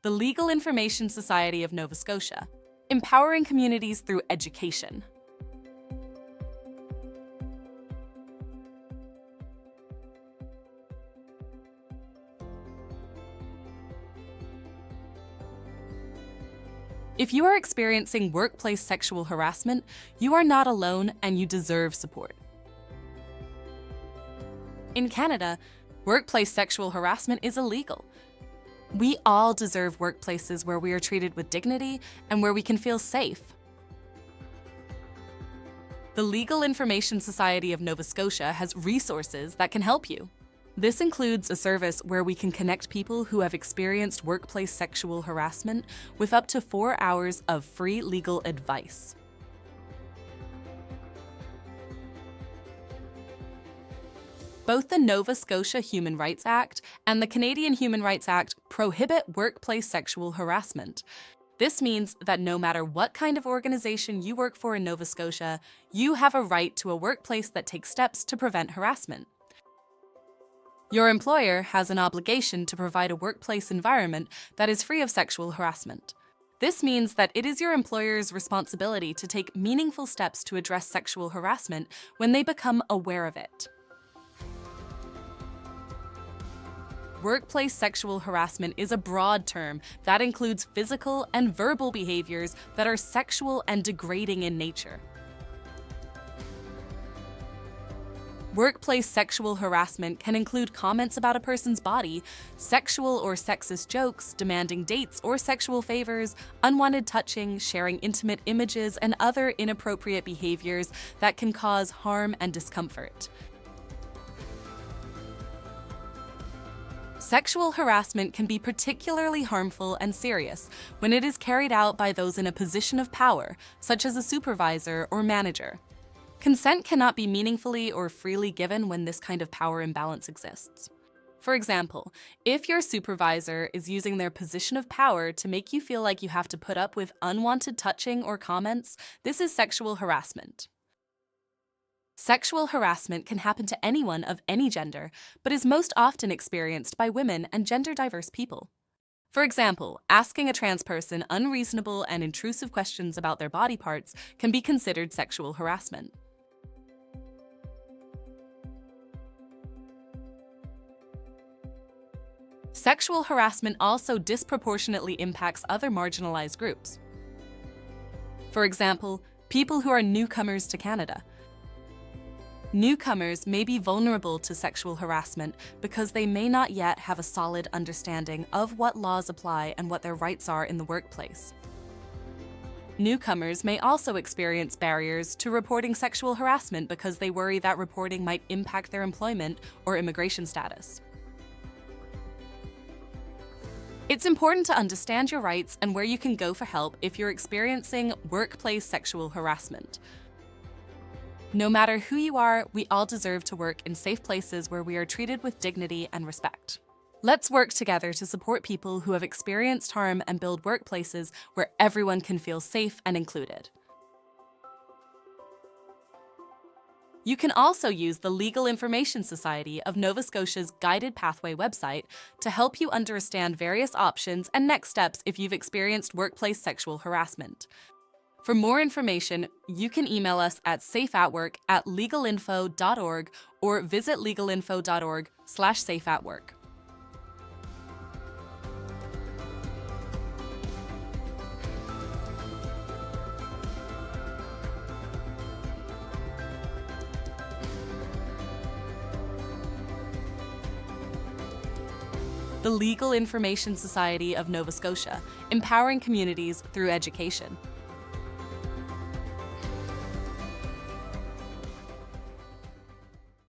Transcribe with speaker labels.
Speaker 1: the Legal Information Society of Nova Scotia, empowering communities through education. If you are experiencing workplace sexual harassment, you are not alone and you deserve support. In Canada, workplace sexual harassment is illegal. We all deserve workplaces where we are treated with dignity and where we can feel safe. The Legal Information Society of Nova Scotia has resources that can help you. This includes a service where we can connect people who have experienced workplace sexual harassment with up to 4 hours of free legal advice. Both the Nova Scotia Human Rights Act and the Canadian Human Rights Act prohibit workplace sexual harassment. This means that no matter what kind of organization you work for in Nova Scotia, you have a right to a workplace that takes steps to prevent harassment. Your employer has an obligation to provide a workplace environment that is free of sexual harassment. This means that it is your employer's responsibility to take meaningful steps to address sexual harassment when they become aware of it. Workplace sexual harassment is a broad term that includes physical and verbal behaviors that are sexual and degrading in nature. Workplace sexual harassment can include comments about a person's body, sexual or sexist jokes, demanding dates or sexual favors, unwanted touching, sharing intimate images, and other inappropriate behaviors that can cause harm and discomfort. Sexual harassment can be particularly harmful and serious when it is carried out by those in a position of power, such as a supervisor or manager. Consent cannot be meaningfully or freely given when this kind of power imbalance exists. For example, if your supervisor is using their position of power to make you feel like you have to put up with unwanted touching or comments, this is sexual harassment. Sexual harassment can happen to anyone of any gender, but is most often experienced by women and gender-diverse people. For example, asking a trans person unreasonable and intrusive questions about their body parts can be considered sexual harassment. Sexual harassment also disproportionately impacts other marginalized groups. For example, people who are newcomers to Canada. Newcomers may be vulnerable to sexual harassment because they may not yet have a solid understanding of what laws apply and what their rights are in the workplace. Newcomers may also experience barriers to reporting sexual harassment because they worry that reporting might impact their employment or immigration status. It's important to understand your rights and where you can go for help if you're experiencing workplace sexual harassment. No matter who you are, we all deserve to work in safe places where we are treated with dignity and respect. Let's work together to support people who have experienced harm and build workplaces where everyone can feel safe and included. You can also use the Legal Information Society of Nova Scotia's Guided Pathway website to help you understand various options and next steps if you've experienced workplace sexual harassment. For more information, you can email us at safeatwork@legalinfo.org or visit legalinfo.org/safeatwork. The Legal Information Society of Nova Scotia, empowering communities through education.